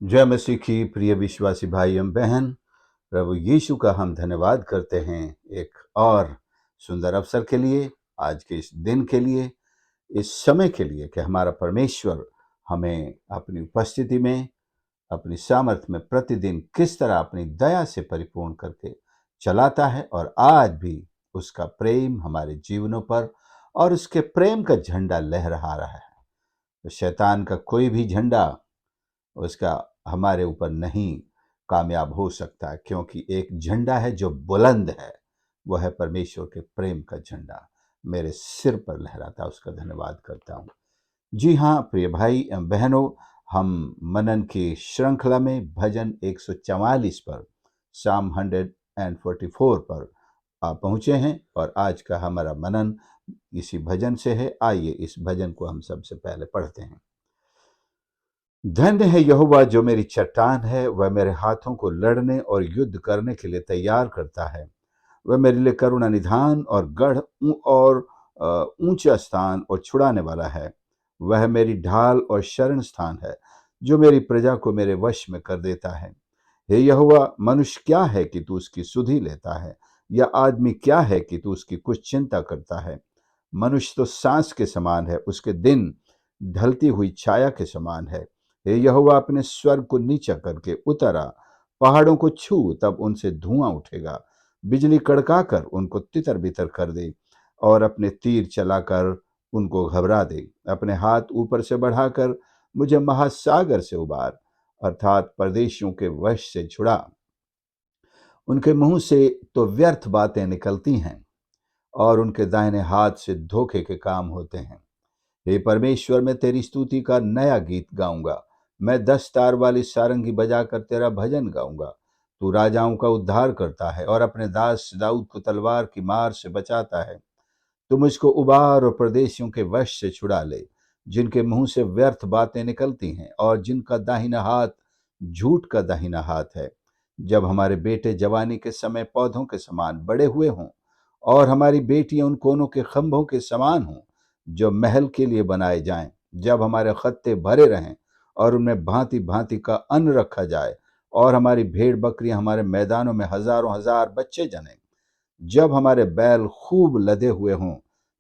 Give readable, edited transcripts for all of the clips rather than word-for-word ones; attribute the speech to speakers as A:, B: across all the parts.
A: जय मसीह की प्रिय विश्वासी भाई एवं बहन, प्रभु यीशु का हम धन्यवाद करते हैं एक और सुंदर अवसर के लिए, आज के इस दिन के लिए, इस समय के लिए कि हमारा परमेश्वर हमें अपनी उपस्थिति में, अपनी सामर्थ्य में प्रतिदिन किस तरह अपनी दया से परिपूर्ण करके चलाता है और आज भी उसका प्रेम हमारे जीवनों पर और उसके प्रेम का झंडा लहरा रहा है। तो शैतान का कोई भी झंडा उसका हमारे ऊपर नहीं कामयाब हो सकता, क्योंकि एक झंडा है जो बुलंद है, वह है परमेश्वर के प्रेम का झंडा मेरे सिर पर लहराता, उसका धन्यवाद करता हूँ। जी हाँ प्रिय भाई एवं बहनों, हम मनन की श्रृंखला में भजन 144 पर, साम 144 पर पहुँचे हैं और आज का हमारा मनन इसी भजन से है। आइए इस भजन को हम सबसे पहले पढ़ते हैं। धन्य है यहोवा जो मेरी चट्टान है, वह मेरे हाथों को लड़ने और युद्ध करने के लिए तैयार करता है। वह मेरे लिए करुणा निधान और गढ़ और ऊंचा स्थान और छुड़ाने वाला है। वह मेरी ढाल और शरण स्थान है, जो मेरी प्रजा को मेरे वश में कर देता है। हे यहोवा, मनुष्य क्या है कि तू उसकी सुधि लेता है, या आदमी क्या है कि तू उसकी कुछ चिंता करता है। मनुष्य तो सांस के समान है, उसके दिन ढलती हुई छाया के समान है। हे यहोवा, अपने स्वर्ग को नीचा करके उतरा, पहाड़ों को छू, तब उनसे धुआं उठेगा। बिजली कड़काकर उनको तितर बितर कर दे और अपने तीर चलाकर उनको घबरा दे। अपने हाथ ऊपर से बढ़ाकर मुझे महासागर से उबार, अर्थात परदेशियों के वश से छुड़ा। उनके मुंह से तो व्यर्थ बातें निकलती हैं और उनके दाहिने हाथ से धोखे के काम होते हैं। हे परमेश्वर, मैं तेरी स्तुति का नया गीत गाऊंगा। मैं 10 तार वाली सारंगी बजाकर तेरा भजन गाऊंगा। तू राजाओं का उद्धार करता है और अपने दास दाऊद को तलवार की मार से बचाता है। तू मुझको उबार और प्रदेशियों के वश से छुड़ा ले, जिनके मुंह से व्यर्थ बातें निकलती हैं और जिनका दाहिना हाथ झूठ का दाहिना हाथ है। जब हमारे बेटे जवानी के समय पौधों के समान बड़े हुए हों और हमारी बेटियां उन कोनों के खंभों के समान हों जो महल के लिए बनाए जाएं। जब हमारे खत्ते भरे रहें और उनमें भांति भांति का अन्न रखा जाए और हमारी भेड़ बकरियां हमारे मैदानों में हजारों हजार बच्चे जनें। जब हमारे बैल खूब लदे हुए हों,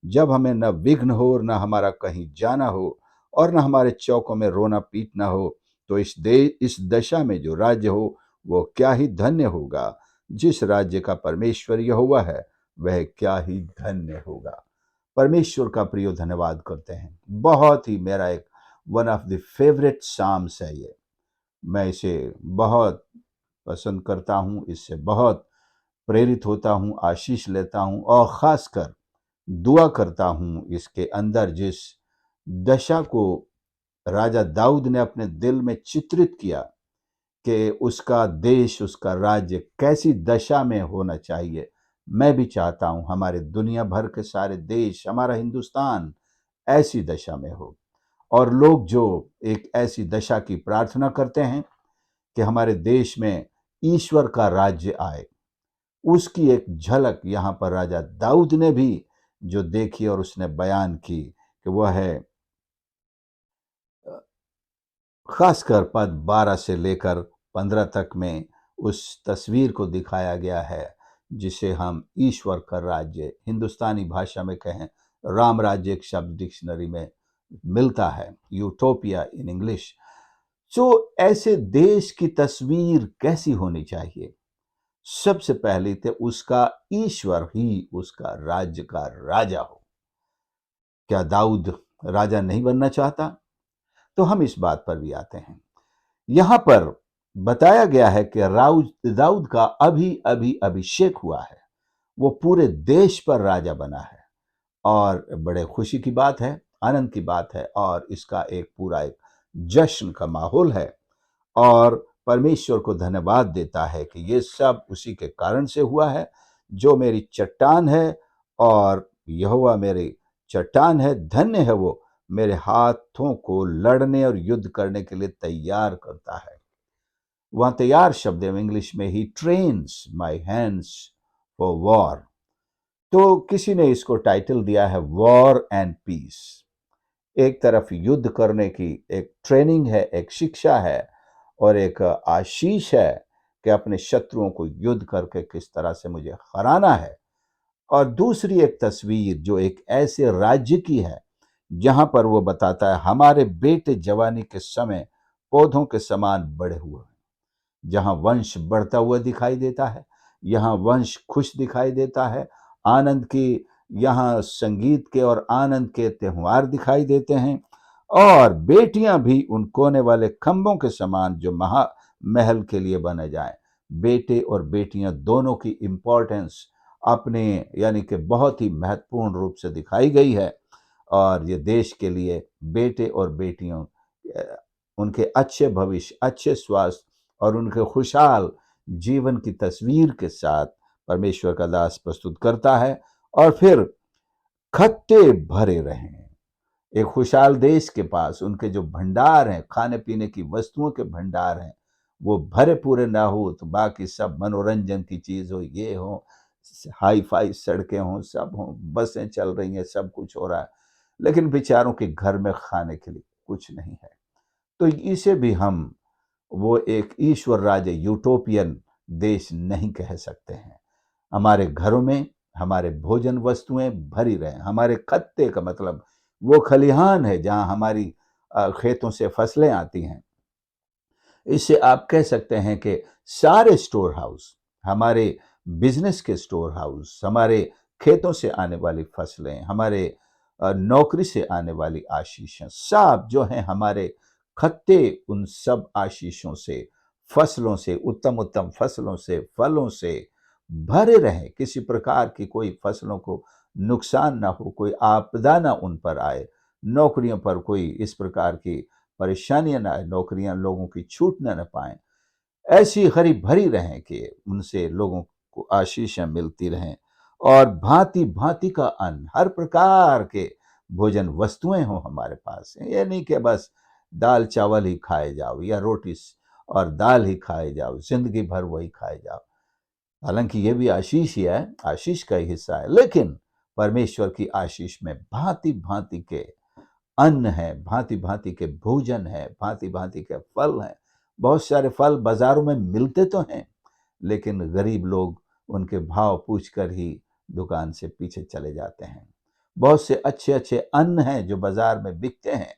A: जब हमें न विघ्न हो और न हमारा कहीं जाना हो और न हमारे चौकों में रोना पीटना हो, तो इस दशा में जो राज्य हो वो क्या ही धन्य होगा। जिस राज्य का परमेश्वर यहोवा है, वह क्या ही धन्य होगा। परमेश्वर का प्रिय धन्यवाद करते हैं। बहुत ही मेरा एक one of the favourite psalms है ये। मैं इसे बहुत पसंद करता हूँ, इससे बहुत प्रेरित होता हूँ, आशीष लेता हूँ और खासकर दुआ करता हूँ। इसके अंदर जिस दशा को राजा दाऊद ने अपने दिल में चित्रित किया कि उसका देश, उसका राज्य कैसी दशा में होना चाहिए, मैं भी चाहता हूँ हमारे दुनिया भर के सारे देश, हमारा हिंदुस्तान ऐसी दशा में हो। और लोग जो एक ऐसी दशा की प्रार्थना करते हैं कि हमारे देश में ईश्वर का राज्य आए, उसकी एक झलक यहाँ पर राजा दाऊद ने भी जो देखी और उसने बयान की कि वह है खासकर पद 12 से लेकर 15 तक में उस तस्वीर को दिखाया गया है जिसे हम ईश्वर का राज्य, हिंदुस्तानी भाषा में कहें राम राज्य, एक शब्द डिक्शनरी में मिलता है, यूटोपिया इन इंग्लिश। तो ऐसे देश की तस्वीर कैसी होनी चाहिए? सबसे पहले तो उसका ईश्वर ही उसका राज्य का राजा हो। क्या दाऊद राजा नहीं बनना चाहता? तो हम इस बात पर भी आते हैं। यहां पर बताया गया है कि दाऊद का अभी अभी अभिषेक हुआ है, वो पूरे देश पर राजा बना है और बड़े खुशी की बात है, आनंद की बात है और इसका एक पूरा एक जश्न का माहौल है। और परमेश्वर को धन्यवाद देता है कि ये सब उसी के कारण से हुआ है जो मेरी चट्टान है। और यहोवा मेरी चट्टान है, धन्य है वो मेरे हाथों को लड़ने और युद्ध करने के लिए तैयार करता है। वहां तैयार शब्द है इंग्लिश में, he trains my hands for war. तो किसी ने इसको टाइटल दिया है वॉर एंड पीस। एक तरफ युद्ध करने की एक ट्रेनिंग है, एक शिक्षा है, और एक आशीष है कि अपने शत्रुओं को युद्ध करके किस तरह से मुझे हराना है। और दूसरी एक तस्वीर जो एक ऐसे राज्य की है जहां पर वो बताता है हमारे बेटे जवानी के समय पौधों के समान बढ़े हुए हैं। जहां वंश बढ़ता हुआ दिखाई देता है, यहाँ वंश खुश दिखाई देता है, आनंद की, यहाँ संगीत के और आनंद के त्योहार दिखाई देते हैं। और बेटियां भी उन कोने वाले खंभों के समान जो महा महल के लिए बने जाएं। बेटे और बेटियां दोनों की इंपॉर्टेंस अपने यानी कि बहुत ही महत्वपूर्ण रूप से दिखाई गई है। और ये देश के लिए बेटे और बेटियों उनके अच्छे भविष्य, अच्छे स्वास्थ्य और उनके खुशहाल जीवन की तस्वीर के साथ परमेश्वर का दास प्रस्तुत करता है। और फिर खट्टे भरे रहें। एक खुशहाल देश के पास उनके जो भंडार हैं, खाने पीने की वस्तुओं के भंडार हैं, वो भरे पूरे ना हो तो बाकी सब मनोरंजन की चीज हो, ये हो, हाई फाई सड़कें हों, सब हों, बसें चल रही हैं, सब कुछ हो रहा है, लेकिन बेचारों के घर में खाने के लिए कुछ नहीं है। तो इसे भी हम वो एक ईश्वर राज्य यूटोपियन देश नहीं कह सकते हैं। हमारे घरों में हमारे भोजन वस्तुएं भरी रहें। हमारे खत्ते का मतलब वो खलिहान है जहां हमारी खेतों से फसलें आती हैं। इससे आप कह सकते हैं कि सारे स्टोर हाउस, हमारे बिजनेस के स्टोर हाउस, हमारे खेतों से आने वाली फसलें, हमारे नौकरी से आने वाली आशीषें, सब जो हैं हमारे खत्ते, उन सब आशीषों से, फसलों से, उत्तम उत्तम फसलों से, फलों से भरे रहें। किसी प्रकार की कोई फसलों को नुकसान ना हो, कोई आपदा ना उन पर आए, नौकरियों पर कोई इस प्रकार की परेशानियां ना आए, नौकरियां लोगों की छूटने न पाएं, ऐसी हरी भरी रहें कि उनसे लोगों को आशीषें मिलती रहें। और भांति भांति का अन्न, हर प्रकार के भोजन वस्तुएं हों हमारे पास। ये नहीं कि बस दाल चावल ही खाए जाओ या रोटी और दाल ही खाए जाओ, जिंदगी भर वही खाए जाओ। हालांकि ये भी आशीष ही है, आशीष का ही हिस्सा है, लेकिन परमेश्वर की आशीष में भांति भांति के अन्न है, भांति भांति के भोजन है, भांति भांति के फल हैं। बहुत सारे फल बाजारों में मिलते तो हैं, लेकिन गरीब लोग उनके भाव पूछकर ही दुकान से पीछे चले जाते हैं। बहुत से अच्छे अच्छे अन्न हैं जो बाजार में बिकते हैं,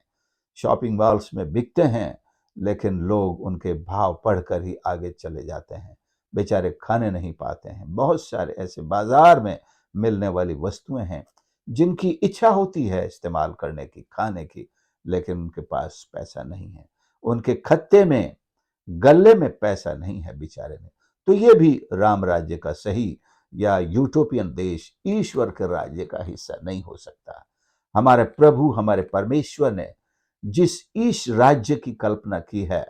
A: शॉपिंग मॉल्स में बिकते हैं, लेकिन लोग उनके भाव पढ़कर ही आगे चले जाते हैं, बेचारे खाने नहीं पाते हैं। बहुत सारे ऐसे बाजार में मिलने वाली वस्तुएं हैं जिनकी इच्छा होती है इस्तेमाल करने की, खाने की, लेकिन उनके पास पैसा नहीं है, उनके खत्ते में, गले में पैसा नहीं है बेचारे में। तो ये भी राम राज्य का सही या यूटोपियन देश ईश्वर के राज्य का हिस्सा नहीं हो सकता। हमारे प्रभु, हमारे परमेश्वर ने जिस ईश राज्य की कल्पना की है,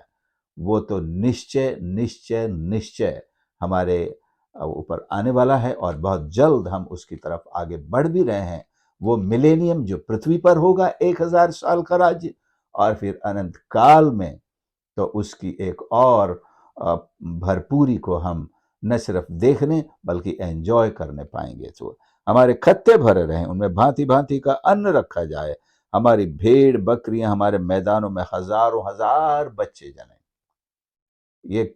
A: वो तो निश्चय निश्चय निश्चय हमारे ऊपर आने वाला है और बहुत जल्द हम उसकी तरफ आगे बढ़ भी रहे हैं। वो मिलेनियम जो पृथ्वी पर होगा 1000 साल का राज्य, और फिर अनंत काल में तो उसकी एक और भरपूरी को हम न सिर्फ देखने बल्कि एंजॉय करने पाएंगे। तो हमारे खत्ते भरे रहें, उनमें भांति भांति का अन्न रखा जाए, हमारी भेड़ बकरियां हमारे मैदानों में हजारों हजार बच्चे जने। ये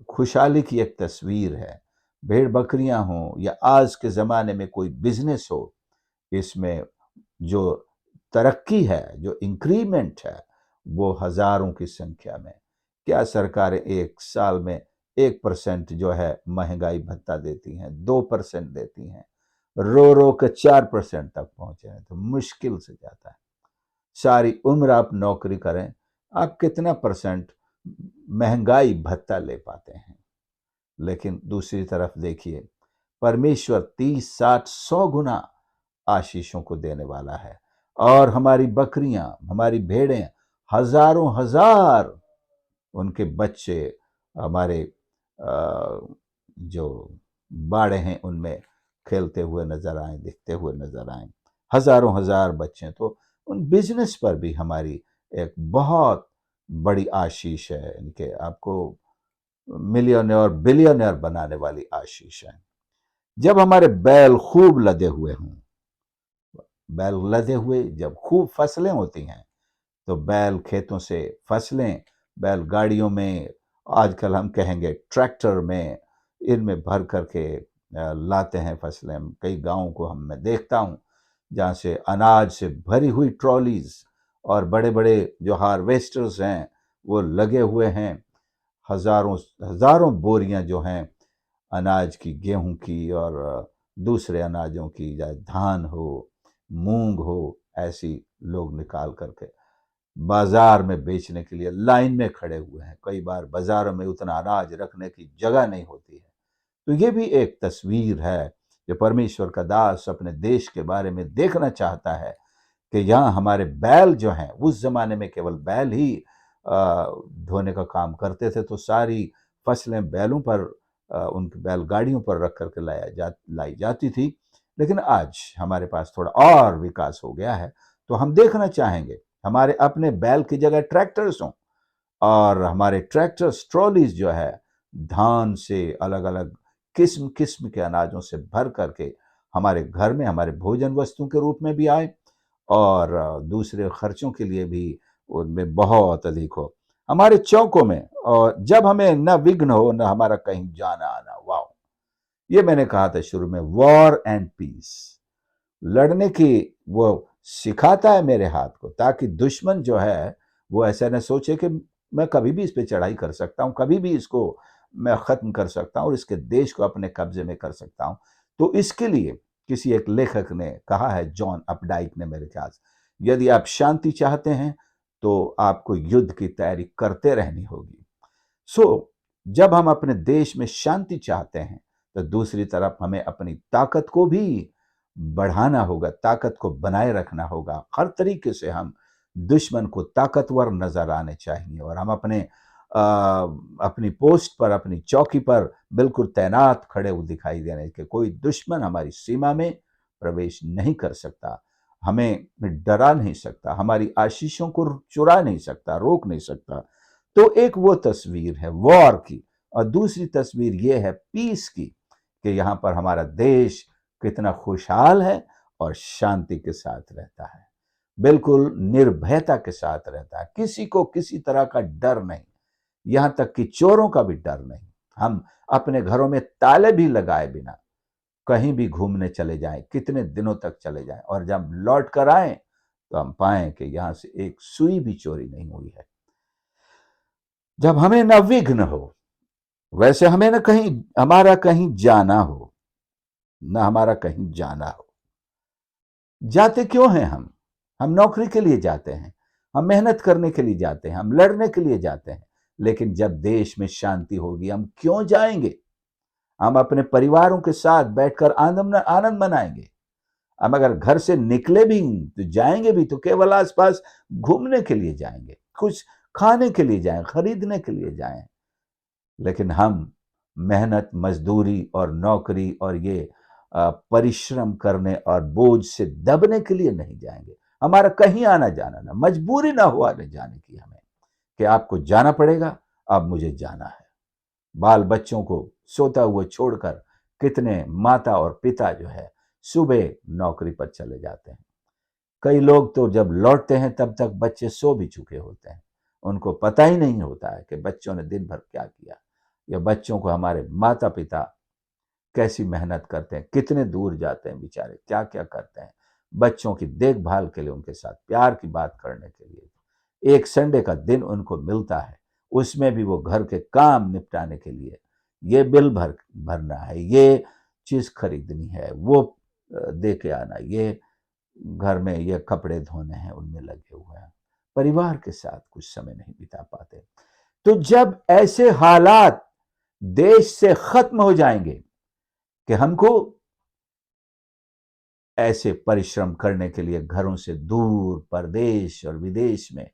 A: खुशहाली की एक तस्वीर है। भेड़ बकरियां हों या आज के ज़माने में कोई बिजनेस हो, इसमें जो तरक्की है, जो इंक्रीमेंट है, वो हजारों की संख्या में। क्या सरकारें एक साल में 1% जो है महंगाई भत्ता देती हैं, 2% देती हैं, रो रो के 4% तक पहुंचे हैं, तो मुश्किल से जाता है। सारी उम्र आप नौकरी करें, आप कितना परसेंट महंगाई भत्ता ले पाते हैं? लेकिन दूसरी तरफ देखिए, परमेश्वर 30, 60, 100 गुना आशीषों को देने वाला है। और हमारी बकरियां, हमारी भेड़ें हजारों हजार, उनके बच्चे हमारे जो बाड़े हैं उनमें खेलते हुए नजर आए, दिखते हुए नजर आए, हजारों हजार बच्चे। तो उन बिजनेस पर भी हमारी एक बहुत बड़ी आशीष है, इनके आपको मिलियनेयर बिलियनेयर बनाने वाली आशीष है। जब हमारे बैल खूब लदे हुए हों, बैल लदे हुए जब खूब फसलें होती हैं, तो बैल खेतों से फसलें बैलगाड़ियों में, आजकल हम कहेंगे ट्रैक्टर में, इनमें भर करके लाते हैं फसलें। कई गाँवों को मैं देखता हूँ जहाँ से अनाज से भरी हुई ट्रॉलीज और बड़े बड़े जो हार्वेस्टर्स हैं वो लगे हुए हैं। हजारों हजारों बोरियां जो हैं अनाज की, गेहूं की और दूसरे अनाजों की, चाहे धान हो, मूंग हो, ऐसी लोग निकाल करके बाजार में बेचने के लिए लाइन में खड़े हुए हैं। कई बार बाजारों में उतना अनाज रखने की जगह नहीं होती है। तो ये भी एक तस्वीर है जो परमेश्वर का दास अपने देश के बारे में देखना चाहता है कि यहाँ हमारे बैल जो हैं, उस जमाने में केवल बैल ही ढोने का काम करते थे, तो सारी फसलें बैलों पर, उनकी बैलगाड़ियों पर रख करके लाई जाती थी। लेकिन आज हमारे पास थोड़ा और विकास हो गया है, तो हम देखना चाहेंगे हमारे अपने बैल की जगह ट्रैक्टर्स हों, और हमारे ट्रैक्टर्स ट्रॉलीज जो है धान से, अलग अलग किस्म किस्म के अनाजों से भर करके हमारे घर में हमारे भोजन वस्तु के रूप में भी आए, और दूसरे खर्चों के लिए भी उनमें बहुत अधिक हो हमारे चौकों में। और जब हमें न विघ्न हो न हमारा कहीं जाना आना। वाह, ये मैंने कहा था शुरू में, वॉर एंड पीस, लड़ने की वो सिखाता है मेरे हाथ को, ताकि दुश्मन जो है वो ऐसा न सोचे कि मैं कभी भी इस पे चढ़ाई कर सकता हूँ, कभी भी इसको मैं खत्म कर सकता हूँ और इसके देश को अपने कब्जे में कर सकता हूँ। तो इसके लिए किसी एक लेखक ने कहा है, जॉन अपडाइक ने मेरे ख्याल से, यदि आप शांति चाहते हैं तो आपको युद्ध की तैयारी करते रहनी होगी। सो जब हम अपने देश में शांति चाहते हैं तो दूसरी तरफ हमें अपनी ताकत को भी बढ़ाना होगा, ताकत को बनाए रखना होगा। हर तरीके से हम दुश्मन को ताकतवर नजर आने चाहिए, और हम अपनी पोस्ट पर, अपनी चौकी पर बिल्कुल तैनात खड़े हुए दिखाई देने के कोई दुश्मन हमारी सीमा में प्रवेश नहीं कर सकता, हमें डरा नहीं सकता, हमारी आशीषों को चुरा नहीं सकता, रोक नहीं सकता। तो एक वो तस्वीर है वॉर की, और दूसरी तस्वीर ये है पीस की, कि यहाँ पर हमारा देश कितना खुशहाल है और शांति के साथ रहता है, बिल्कुल निर्भयता के साथ रहता है, किसी को किसी तरह का डर नहीं, यहाँ तक कि चोरों का भी डर नहीं। हम अपने घरों में ताले भी लगाए बिना कहीं भी घूमने चले जाएं, कितने दिनों तक चले जाएं, और जब लौट कर आए तो हम पाएं कि यहाँ से एक सुई भी चोरी नहीं हुई है। जब हमें न विघ्न हो, वैसे हमें न कहीं हमारा कहीं जाना हो, न हमारा कहीं जाना हो। जाते क्यों हैं हम नौकरी के लिए जाते हैं, हम मेहनत करने के लिए जाते हैं, हम लड़ने के लिए जाते हैं। लेकिन जब देश में शांति होगी हम क्यों जाएंगे? हम अपने परिवारों के साथ बैठकर आनंद आनंद मनाएंगे। हम अगर घर से निकले भी तो जाएंगे भी तो केवल आसपास घूमने के लिए जाएंगे, कुछ खाने के लिए जाएं, खरीदने के लिए जाएं। लेकिन हम मेहनत, मजदूरी और नौकरी और ये परिश्रम करने और बोझ से दबने के लिए नहीं जाएंगे। हमारा कहीं आना जाना ना, मजबूरी ना हो आने जाने की हमें, कि आपको जाना पड़ेगा, अब मुझे जाना है। बाल बच्चों को सोता हुआ छोड़कर कितने माता और पिता जो है सुबह नौकरी पर चले जाते हैं। कई लोग तो जब लौटते हैं तब तक बच्चे सो भी चुके होते हैं, उनको पता ही नहीं होता है कि बच्चों ने दिन भर क्या किया, या बच्चों को हमारे माता पिता कैसी मेहनत करते हैं, कितने दूर जाते हैं बेचारे, क्या क्या करते हैं बच्चों की देखभाल के लिए, उनके साथ प्यार की बात करने के लिए। एक संडे का दिन उनको मिलता है, उसमें भी वो घर के काम निपटाने के लिए, ये बिल भरना है, ये चीज खरीदनी है, वो दे के आना, ये घर में ये कपड़े धोने हैं, उनमें लगे हुए हैं, परिवार के साथ कुछ समय नहीं बिता पाते। तो जब ऐसे हालात देश से खत्म हो जाएंगे कि हमको ऐसे परिश्रम करने के लिए घरों से दूर, परदेश और विदेश में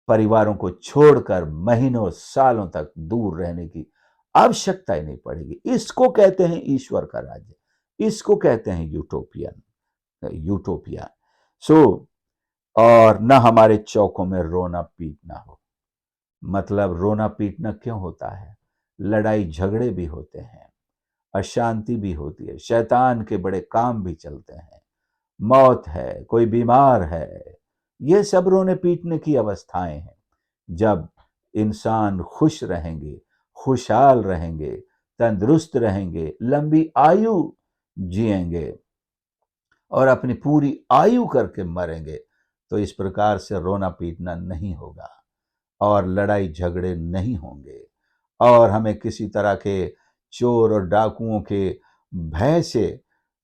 A: परिवारों को छोड़कर महीनों सालों तक दूर रहने की आवश्यकता ही नहीं पड़ेगी। इसको कहते हैं ईश्वर का राज्य, इसको कहते हैं यूटोपिया। सो और न हमारे चौकों में रोना पीटना हो। मतलब रोना पीटना क्यों होता है? लड़ाई झगड़े भी होते हैं, अशांति भी होती है, शैतान के बड़े काम भी चलते हैं, मौत है, कोई बीमार है, ये सब रोने पीटने की अवस्थाएं हैं। जब इंसान खुश रहेंगे, खुशहाल रहेंगे, तंदुरुस्त रहेंगे, लंबी आयु जिएंगे और अपनी पूरी आयु करके मरेंगे, तो इस प्रकार से रोना पीटना नहीं होगा और लड़ाई झगड़े नहीं होंगे और हमें किसी तरह के चोर और डाकुओं के भय से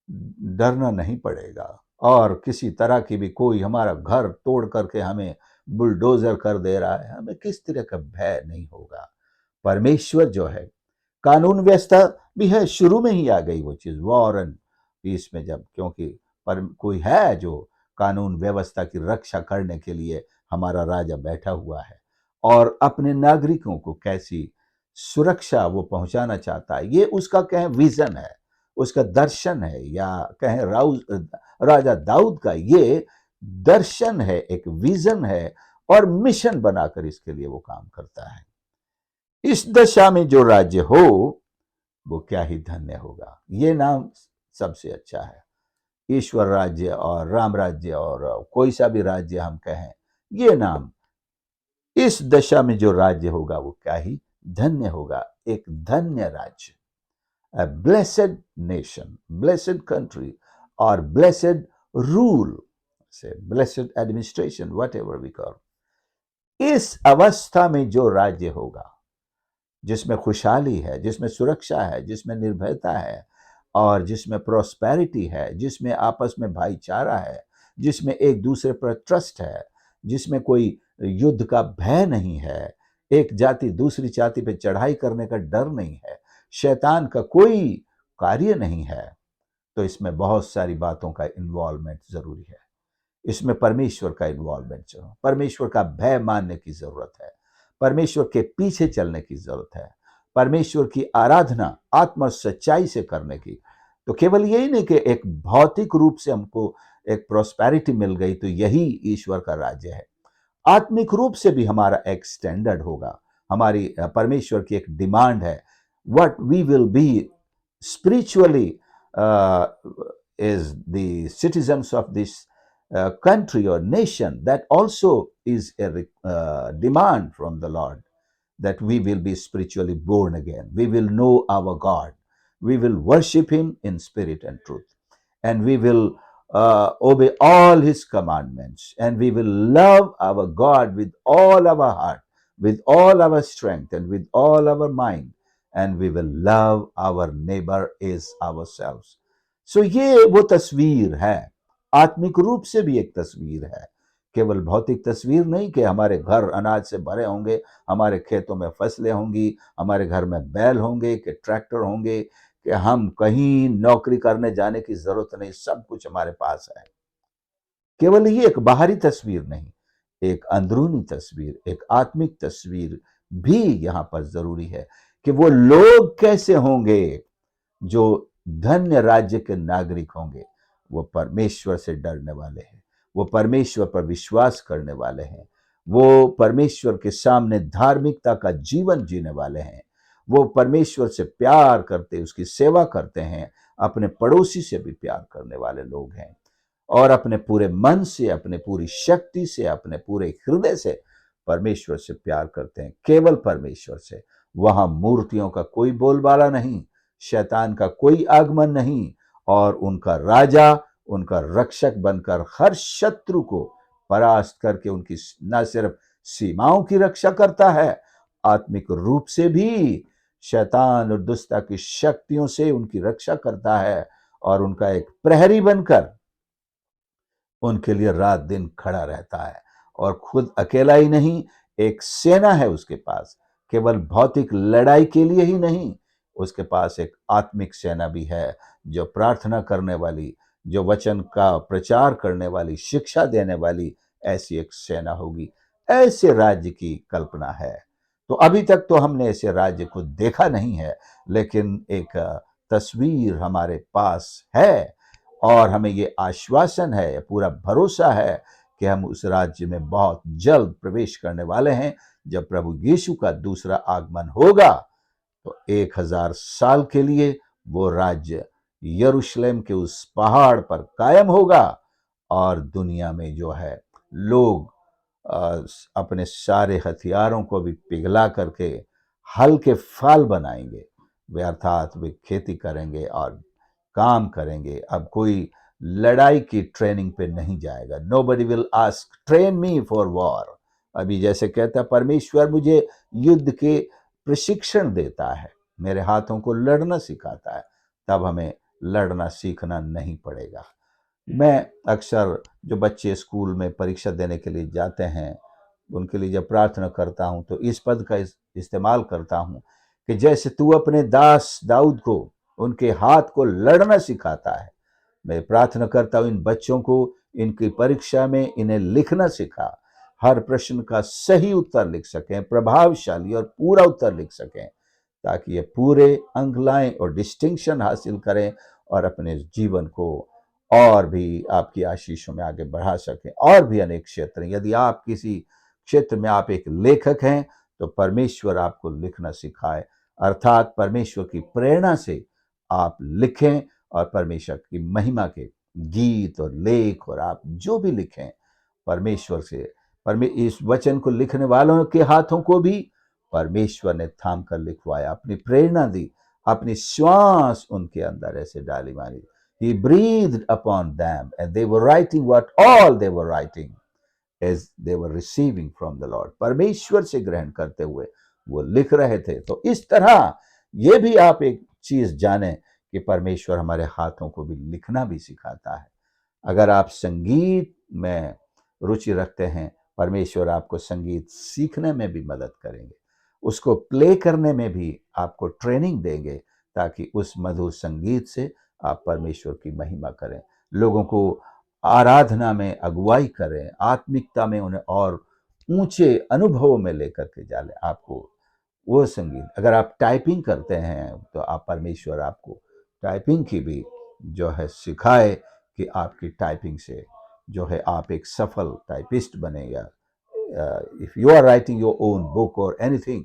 A: डरना नहीं पड़ेगा और किसी तरह की भी कोई हमारा घर तोड़ करके हमें बुलडोजर कर दे रहा है, हमें किस तरह का भय नहीं होगा। परमेश्वर जो है, कानून व्यवस्था भी है, शुरू में ही आ गई वो चीज वॉर एंड पीस में, जब क्योंकि पर कोई है जो कानून व्यवस्था की रक्षा करने के लिए हमारा राजा बैठा हुआ है और अपने नागरिकों को कैसी सुरक्षा वो पहुंचाना चाहता है, ये उसका कहें विजन है, उसका दर्शन है, या कहें राजा दाऊद का ये दर्शन है, एक विजन है और मिशन बनाकर इसके लिए वो काम करता है। इस दशा में जो राज्य हो वो क्या ही धन्य होगा। ये नाम सबसे अच्छा है, ईश्वर राज्य और राम राज्य और कोई सा भी राज्य हम कहें, ये नाम, इस दशा में जो राज्य होगा वो क्या ही धन्य होगा। एक धन्य राज्य, a blessed nation, blessed country, or blessed rule, say blessed administration, whatever we call। इस अवस्था में जो राज्य होगा, जिसमें खुशहाली है, जिसमें सुरक्षा है, जिसमें निर्भयता है और जिसमें प्रोस्पेरिटी है, जिसमें आपस में भाईचारा है, जिसमें एक दूसरे पर ट्रस्ट है, जिसमें कोई युद्ध का भय नहीं है, एक जाति दूसरी जाति पे चढ़ाई करने का डर नहीं है, शैतान का कोई कार्य नहीं है, तो इसमें बहुत सारी बातों का इन्वॉल्वमेंट जरूरी है। इसमें परमेश्वर का इन्वॉल्वमेंट, परमेश्वर का भय मानने की जरूरत है, परमेश्वर के पीछे चलने की जरूरत है, परमेश्वर की आराधना आत्मा सच्चाई से करने की। तो केवल यही नहीं कि एक भौतिक रूप से हमको एक प्रोस्पेरिटी मिल गई तो यही ईश्वर का राज्य है, आत्मिक रूप से भी हमारा एक स्टैंडर्ड होगा। हमारी परमेश्वर की एक डिमांड है, what we will be spiritually is the citizens of this country or nation, that also is a demand from the Lord, that we will be spiritually born again. We will know our God. We will worship Him in spirit and truth. And we will obey all His commandments. And we will love our God with all our heart, with all our strength, and with all our mind. And we will love our neighbor as ourselves. So ये वो तस्वीर है, आत्मिक रूप से भी एक तस्वीर है, केवल भौतिक तस्वीर नहीं कि हमारे घर अनाज से भरे होंगे, हमारे खेतों में फसलें होंगी, हमारे घर में बैल होंगे, कि ट्रैक्टर होंगे, कि हम कहीं नौकरी करने जाने की जरूरत नहीं, सब कुछ हमारे पास है। केवल ये एक बाहरी तस्वीर नहीं, एक अंदरूनी तस्वीर, एक आत्मिक तस्वीर भी यहाँ पर जरूरी है कि वो लोग कैसे होंगे जो धन्य राज्य के नागरिक होंगे। वो परमेश्वर से डरने वाले हैं, वो परमेश्वर पर विश्वास करने वाले हैं, वो परमेश्वर के सामने धार्मिकता का जीवन जीने वाले हैं, वो परमेश्वर से प्यार करते, उसकी सेवा करते हैं, अपने पड़ोसी से भी प्यार करने वाले लोग हैं और अपने पूरे मन से, अपने पूरी शक्ति से, अपने पूरे हृदय से परमेश्वर से प्यार करते हैं, केवल परमेश्वर से। वहां मूर्तियों का कोई बोलबाला नहीं, शैतान का कोई आगमन नहीं, और उनका राजा, उनका रक्षक बनकर हर शत्रु को परास्त करके उनकी न सिर्फ सीमाओं की रक्षा करता है, आत्मिक रूप से भी शैतान और दुष्टता की शक्तियों से उनकी रक्षा करता है और उनका एक प्रहरी बनकर उनके लिए रात दिन खड़ा रहता है। और खुद अकेला ही नहीं, एक सेना है उसके पास, केवल भौतिक लड़ाई के लिए ही नहीं, उसके पास एक आत्मिक सेना भी है, जो प्रार्थना करने वाली, जो वचन का प्रचार करने वाली, शिक्षा देने वाली, ऐसी एक सेना होगी। ऐसे राज्य की कल्पना है। तो अभी तक तो हमने ऐसे राज्य को देखा नहीं है, लेकिन एक तस्वीर हमारे पास है और हमें ये आश्वासन है, पूरा भरोसा है कि हम उस राज्य में बहुत जल्द प्रवेश करने वाले हैं। जब प्रभु यीशु का दूसरा आगमन होगा तो 1000 साल के लिए वो राज्य यरूशलेम के उस पहाड़ पर कायम होगा और दुनिया में जो है लोग अपने सारे हथियारों को भी पिघला करके हल्के फाल बनाएंगे। वे अर्थात वे खेती करेंगे और काम करेंगे। अब कोई लड़ाई की ट्रेनिंग पे नहीं जाएगा। Nobody will ask train me for war. अभी जैसे कहता है, परमेश्वर मुझे युद्ध के प्रशिक्षण देता है, मेरे हाथों को लड़ना सिखाता है, तब हमें लड़ना सीखना नहीं पड़ेगा। मैं अक्सर जो बच्चे स्कूल में परीक्षा देने के लिए जाते हैं, उनके लिए जब प्रार्थना करता हूं तो इस पद का इस्तेमाल करता हूं कि जैसे तू अपने दास दाऊद को उनके हाथ को लड़ना सिखाता है, मैं प्रार्थना करता हूं इन बच्चों को इनकी परीक्षा में इन्हें लिखना सिखा, हर प्रश्न का सही उत्तर लिख सकें, प्रभावशाली और पूरा उत्तर लिख सकें, ताकि ये पूरे अंक लाएं और डिस्टिंक्शन हासिल करें और अपने जीवन को और भी आपकी आशीषों में आगे बढ़ा सकें। और भी अनेक क्षेत्र, यदि आप किसी क्षेत्र में आप एक लेखक हैं तो परमेश्वर आपको लिखना सिखाए, अर्थात परमेश्वर की प्रेरणा से आप लिखें और परमेश्वर की महिमा के गीत और लेख और आप जो भी लिखें परमेश्वर से, इस वचन को लिखने वालों के हाथों को भी परमेश्वर ने थाम कर लिखवाया, अपनी प्रेरणा दी, अपनी श्वास उनके अंदर ऐसे डाली मारी। He breathed upon them and they were writing what all they were writing as they were receiving from the Lord। परमेश्वर से ग्रहण करते हुए वो लिख रहे थे। तो इस तरह ये भी आप एक चीज जाने कि परमेश्वर हमारे हाथों को भी लिखना भी सिखाता है। अगर आप संगीत में रुचि रखते हैं, परमेश्वर आपको संगीत सीखने में भी मदद करेंगे, उसको प्ले करने में भी आपको ट्रेनिंग देंगे, ताकि उस मधुर संगीत से आप परमेश्वर की महिमा करें, लोगों को आराधना में अगुवाई करें, आत्मिकता में उन्हें और ऊंचे अनुभवों में लेकर के जाले। आपको वो संगीत, अगर आप टाइपिंग करते हैं तो आप परमेश्वर आपको टाइपिंग की भी जो है सिखाए कि आपकी टाइपिंग से जो है आप एक सफल टाइपिस्ट बनेगा। If you are writing your own book और एनीथिंग,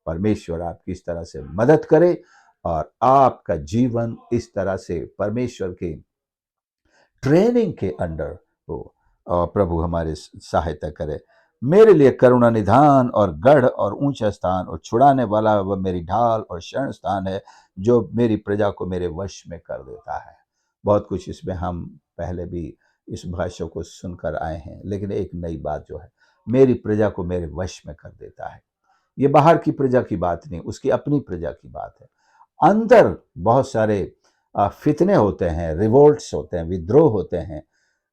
A: परमेश्वर आपकी इस तरह से मदद करे और आपका जीवन इस तरह से परमेश्वर की ट्रेनिंग के अंडर हो और प्रभु हमारे सहायता करे। मेरे लिए करुणा निधान और गढ़ और ऊंचा स्थान और छुड़ाने वाला वह मेरी ढाल और शरण स्थान है, जो मेरी प्रजा को मेरे वश में कर देता है। बहुत कुछ इसमें हम पहले भी इस भाषा को सुनकर आए हैं, लेकिन एक नई बात जो है, मेरी प्रजा को मेरे वश में कर देता है। ये बाहर की प्रजा की बात नहीं, उसकी अपनी प्रजा की बात है। अंदर बहुत सारे फितने होते हैं, रिवोल्ट्स होते हैं, विद्रोह होते हैं।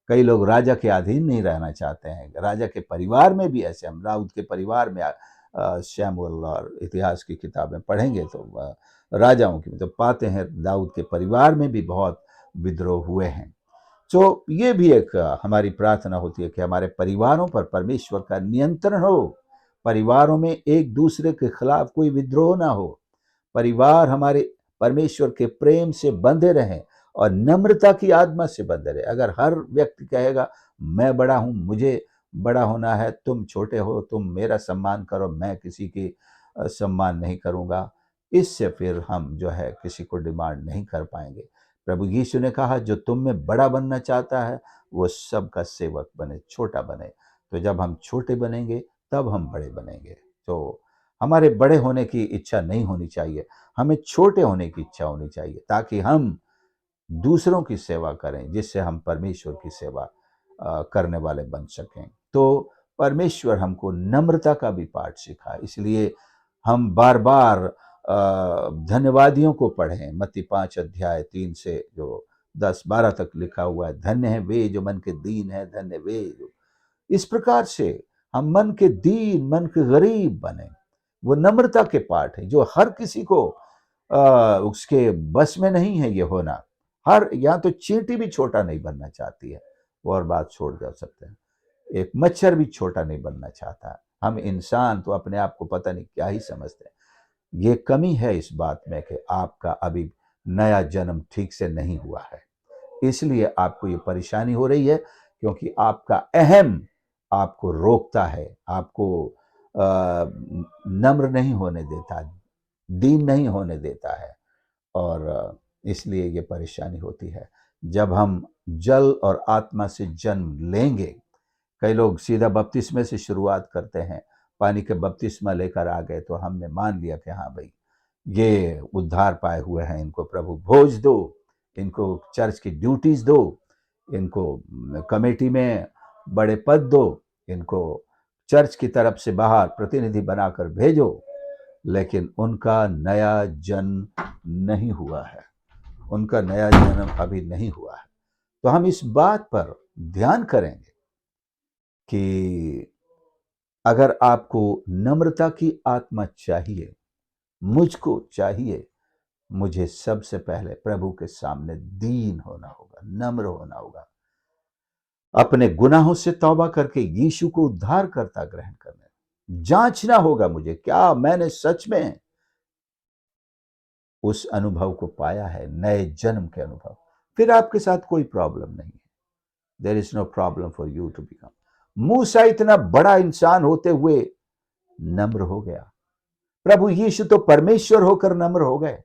A: कई लोग राजा के अधीन नहीं रहना चाहते हैं। राजा के परिवार में भी ऐसे, हम दाऊद के परिवार में शमूएल और इतिहास की किताबें पढ़ेंगे तो राजाओं की तो पाते हैं दाऊद के परिवार में भी बहुत विद्रोह हुए हैं। तो ये भी एक हमारी प्रार्थना होती है कि हमारे परिवारों पर परमेश्वर का नियंत्रण हो, परिवारों में एक दूसरे के खिलाफ कोई विद्रोह ना हो, परिवार हमारे परमेश्वर के प्रेम से बंधे रहें और नम्रता की आत्मा से बंधे रहे। अगर हर व्यक्ति कहेगा मैं बड़ा हूं, मुझे बड़ा होना है, तुम छोटे हो, तुम मेरा सम्मान करो, मैं किसी की सम्मान नहीं करूंगा, इससे फिर हम जो है किसी को डिमांड नहीं कर पाएंगे। प्रभु यीशु ने कहा जो तुम में बड़ा बनना चाहता है वो सबका सेवक बने, छोटा बने। तो जब हम छोटे बनेंगे तब हम बड़े बनेंगे। तो हमारे बड़े होने की इच्छा नहीं होनी चाहिए, हमें छोटे होने की इच्छा होनी चाहिए, ताकि हम दूसरों की सेवा करें, जिससे हम परमेश्वर की सेवा करने वाले बन सकें। तो परमेश्वर हमको नम्रता का भी पाठ सिखाए, इसलिए हम बार बार धन्यवादियों को पढ़ें। मत्ती 5 अध्याय 3 से जो 10-12 तक लिखा हुआ है, धन्य है वे जो मन के दीन है, धन्य वे जो, इस प्रकार से हम मन के दीन, मन के गरीब बने। वो नम्रता के पाठ है जो हर किसी को उसके बस में नहीं है ये होना। हर, यहाँ तो चींटी भी छोटा नहीं बनना चाहती है, वो और बात छोड़ जा सकते हैं, एक मच्छर भी छोटा नहीं बनना चाहता। हम इंसान तो अपने आप को पता नहीं क्या ही समझते हैं। ये कमी है इस बात में कि आपका अभी नया जन्म ठीक से नहीं हुआ है, इसलिए आपको ये परेशानी हो रही है, क्योंकि आपका अहम आपको रोकता है, आपको नम्र नहीं होने देता, दीन नहीं होने देता है, और इसलिए ये परेशानी होती है। जब हम जल और आत्मा से जन्म लेंगे कई लोग सीधा बपतिस्मे से शुरुआत करते हैं, पानी के बपतिस्मा लेकर आ गए तो हमने मान लिया कि हाँ भाई ये उद्धार पाए हुए हैं, इनको प्रभु भोज दो, इनको चर्च की ड्यूटीज दो, इनको कमेटी में बड़े पद दो, इनको चर्च की तरफ से बाहर प्रतिनिधि बनाकर भेजो। लेकिन उनका नया जन्म नहीं हुआ है, उनका नया जन्म अभी नहीं हुआ है। तो हम इस बात पर ध्यान करेंगे कि अगर आपको नम्रता की आत्मा चाहिए, मुझको चाहिए, मुझे सबसे पहले प्रभु के सामने दीन होना होगा, नम्र होना होगा, अपने गुनाहों से तौबा करके यीशु को उद्धारकर्ता ग्रहण करने, जांचना होगा मुझे क्या मैंने सच में उस अनुभव को पाया है, नए जन्म के अनुभव। फिर आपके साथ कोई प्रॉब्लम नहीं है। There is no problem for you to become. मूसा इतना बड़ा इंसान होते हुए नम्र हो गया, प्रभु यीशु तो परमेश्वर होकर नम्र हो गए,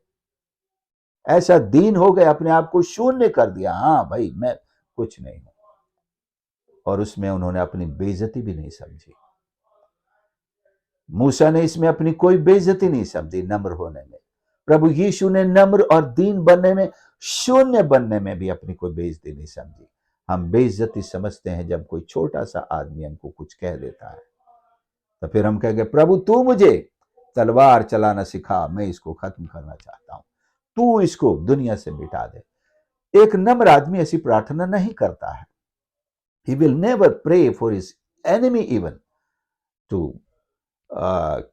A: ऐसा दीन हो गए, अपने आप को शून्य कर दिया, हाँ भाई मैं कुछ नहीं हूं। और उसमें उन्होंने अपनी बेइज्जती भी नहीं समझी। मूसा ने इसमें अपनी कोई बेइज्जती नहीं समझी नम्र होने में। प्रभु यीशु ने नम्र और दीन बनने में, शून्य बनने में भी अपनी कोई बेइज्जती नहीं समझी। हम बेइज्जती समझते हैं जब कोई छोटा सा आदमी हमको कुछ कह देता है, तो फिर हम कहेंगे प्रभु तू मुझे तलवार चलाना सिखा, मैं इसको खत्म करना चाहता हूं, तू इसको दुनिया से मिटा दे। एक नम्र आदमी ऐसी प्रार्थना नहीं करता है। He will never pray for his enemy even to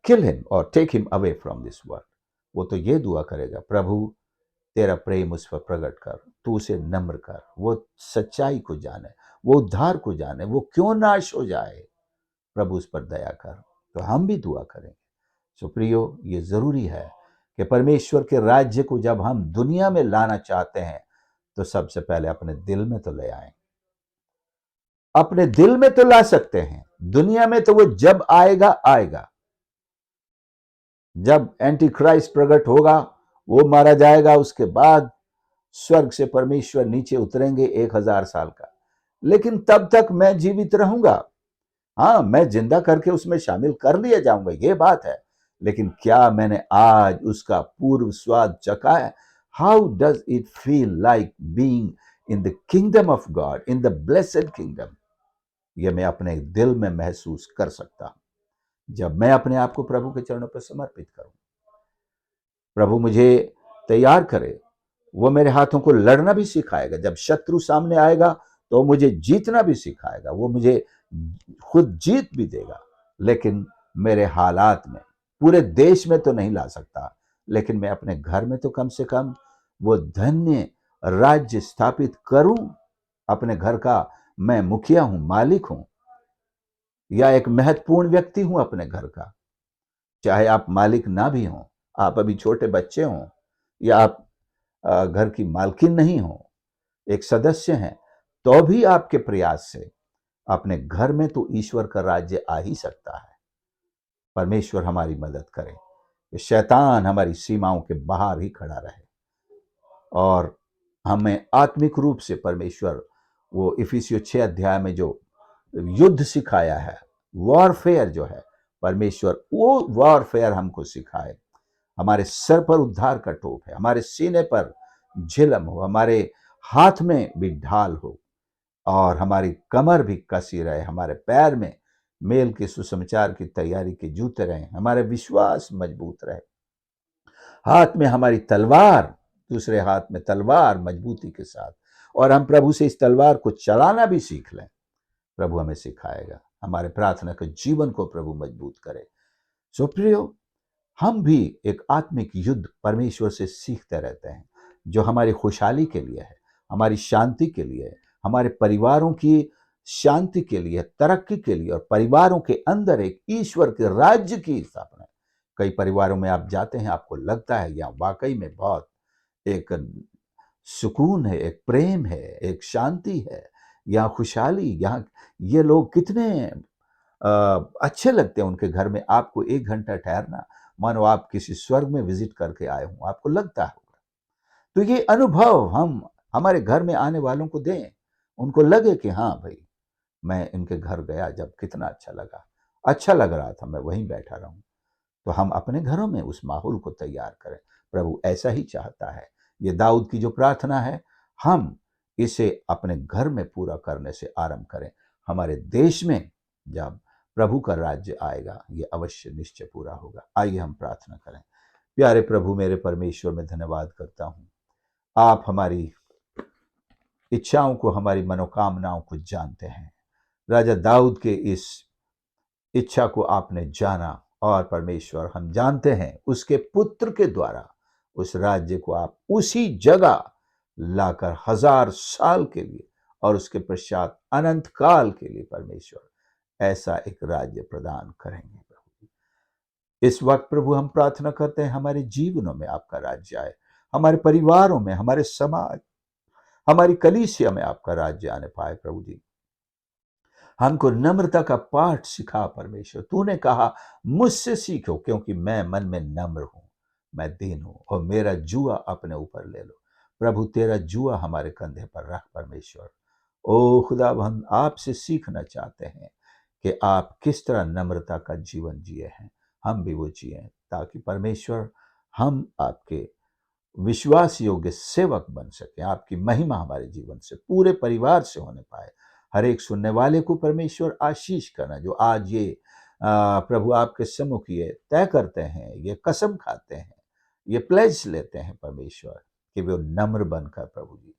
A: kill him or take him away from this world. वो तो ये दुआ करेगा, प्रभु तेरा प्रेम उस पर प्रकट कर, तू उसे नम्र कर, वो सच्चाई को जाने, वो उद्धार को जाने, वो क्यों नाश हो जाए, प्रभु उस पर दया कर। तो हम भी दुआ करेंगे। सो प्रियो, ये जरूरी है कि परमेश्वर के राज्य को जब हम दुनिया में लाना चाहते हैं तो सबसे पहले अपने दिल में तो ले आए। अपने दिल में तो ला सकते हैं, दुनिया में तो वो जब आएगा आएगा, जब एंटी क्राइस्ट प्रकट होगा, वो मारा जाएगा, उसके बाद स्वर्ग से परमेश्वर नीचे उतरेंगे 1000 साल का। लेकिन तब तक मैं जीवित रहूंगा, हाँ मैं जिंदा करके उसमें शामिल कर लिया जाऊंगा, ये बात है। लेकिन क्या मैंने आज उसका पूर्व स्वाद चखा है? How does it feel like being in the kingdom of God, in the blessed kingdom? यह मैं अपने दिल में महसूस कर सकता हूं जब मैं अपने आप को प्रभु के चरणों पर समर्पित करूं। प्रभु मुझे तैयार करे, वो मेरे हाथों को लड़ना भी सिखाएगा, जब शत्रु सामने आएगा तो मुझे जीतना भी सिखाएगा, वो मुझे खुद जीत भी देगा। लेकिन मेरे हालात में, पूरे देश में तो नहीं ला सकता, लेकिन मैं अपने घर में तो कम से कम वो धन्य राज्य स्थापित करूं। अपने घर का मैं मुखिया हूं, मालिक हूं, या एक महत्वपूर्ण व्यक्ति हूं अपने घर का। चाहे आप मालिक ना भी हों, आप अभी छोटे बच्चे हों, या आप घर की मालकिन नहीं हो, एक सदस्य हैं, तो भी आपके प्रयास से अपने घर में तो ईश्वर का राज्य आ ही सकता है। परमेश्वर हमारी मदद करे कि शैतान हमारी सीमाओं के बाहर ही खड़ा रहे, और हमें आत्मिक रूप से परमेश्वर वो इफिसियों 6 अध्याय में जो युद्ध सिखाया है, वॉरफेयर जो है, परमेश्वर वो वॉरफेयर हमको सिखाए। हमारे सर पर उद्धार का टोप है, हमारे सीने पर झिलम हो, हमारे हाथ में भी ढाल हो, और हमारी कमर भी कसी रहे, हमारे पैर में मेल के सुसमाचार की तैयारी के जूते रहे, हमारे विश्वास मजबूत रहे, हाथ में हमारी तलवार, दूसरे हाथ में तलवार मजबूती के साथ, और हम प्रभु से इस तलवार को चलाना भी सीख लें। प्रभु हमें सिखाएगा, हमारे प्रार्थना के जीवन को प्रभु मजबूत करे। सो प्रियो, हम भी एक आत्मिक युद्ध परमेश्वर से सीखते रहते हैं, जो हमारी खुशहाली के लिए है, हमारी शांति के लिए है, हमारे परिवारों की शांति के लिए, तरक्की के लिए, और परिवारों के अंदर एक ईश्वर के राज्य की स्थापना है। कई परिवारों में आप जाते हैं, आपको लगता है यहाँ वाकई में बहुत एक सुकून है, एक प्रेम है, एक शांति है, यहाँ खुशहाली, यहाँ ये लोग कितने अच्छे लगते हैं उनके घर में। आपको 1 घंटा ठहरना मानो आप किसी स्वर्ग में विजिट करके आए हों, आपको लगता होगा। तो ये अनुभव हम हमारे घर में आने वालों को दें, उनको लगे कि हाँ भाई मैं इनके घर गया जब कितना अच्छा लग रहा था, मैं वहीं बैठा रहूं। तो हम अपने घरों में उस माहौल को तैयार करें। प्रभु ऐसा ही चाहता है। ये दाऊद की जो प्रार्थना है, हम इसे अपने घर में पूरा करने से आरंभ करें। हमारे देश में जब प्रभु का राज्य आएगा, ये अवश्य निश्चय पूरा होगा। आइए हम प्रार्थना करें। प्यारे प्रभु, मेरे परमेश्वर, मैं धन्यवाद करता हूँ। आप हमारी इच्छाओं को, हमारी मनोकामनाओं को जानते हैं। राजा दाऊद के इस इच्छा को आपने जाना, और परमेश्वर हम जानते हैं उसके पुत्र के द्वारा उस राज्य को आप उसी जगह लाकर 1000 साल के लिए और उसके पश्चात अनंत काल के लिए परमेश्वर ऐसा एक राज्य प्रदान करेंगे। प्रभु, इस वक्त प्रभु हम प्रार्थना करते हैं हमारे जीवनों में आपका राज्य आए, हमारे परिवारों में, हमारे समाज, हमारी कलीसिया में आपका राज्य आने पाए। प्रभु जी, हमको नम्रता का पाठ सिखा परमेश्वर। तूने कहा मुझसे सीखो, क्योंकि मैं मन में नम्र हूं, मैं दीन हूं, और मेरा जुआ अपने ऊपर ले लो। प्रभु, तेरा जुआ हमारे कंधे पर रख परमेश्वर। ओ खुदा, हम आपसे सीखना चाहते हैं कि आप किस तरह नम्रता का जीवन जिए हैं, हम भी वो जिए, ताकि परमेश्वर हम आपके विश्वास योग्य सेवक बन सके। आपकी महिमा हमारे जीवन से, पूरे परिवार से होने पाए। हर एक सुनने वाले को परमेश्वर आशीष करना, जो आज ये प्रभु आपके सम्मुख ये तय करते हैं, ये कसम खाते हैं, ये प्लेज लेते हैं परमेश्वर, कि वे नम्र बनकर प्रभु जी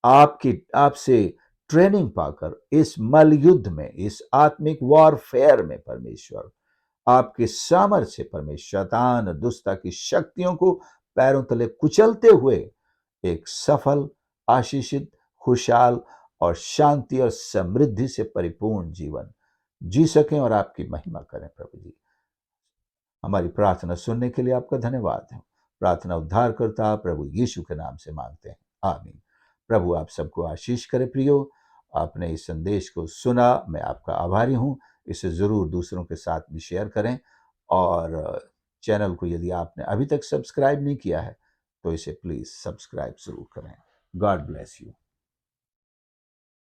A: आपकी आपसे ट्रेनिंग पाकर इस मल युद्ध में, इस आत्मिक वॉरफेयर में परमेश्वर आपके सामर्थ्य से परमेश्वर शैतान दुष्टता की शक्तियों को पैरों तले कुचलते हुए एक सफल, आशीषित, खुशहाल और शांति और समृद्धि से परिपूर्ण जीवन जी सकें और आपकी महिमा करें। प्रभु जी, हमारी प्रार्थना सुनने के लिए आपका धन्यवाद है। प्रार्थना उद्धारकर्ता प्रभु यीशु के नाम से मांगते हैं, आमीन। प्रभु आप सबको आशीष करे। प्रियो, आपने इस संदेश को सुना, मैं आपका आभारी हूं। इसे जरूर दूसरों के साथ भी शेयर करें, और चैनल को यदि आपने अभी तक सब्सक्राइब नहीं किया है तो इसे प्लीज सब्सक्राइब जरूर करें। God bless you.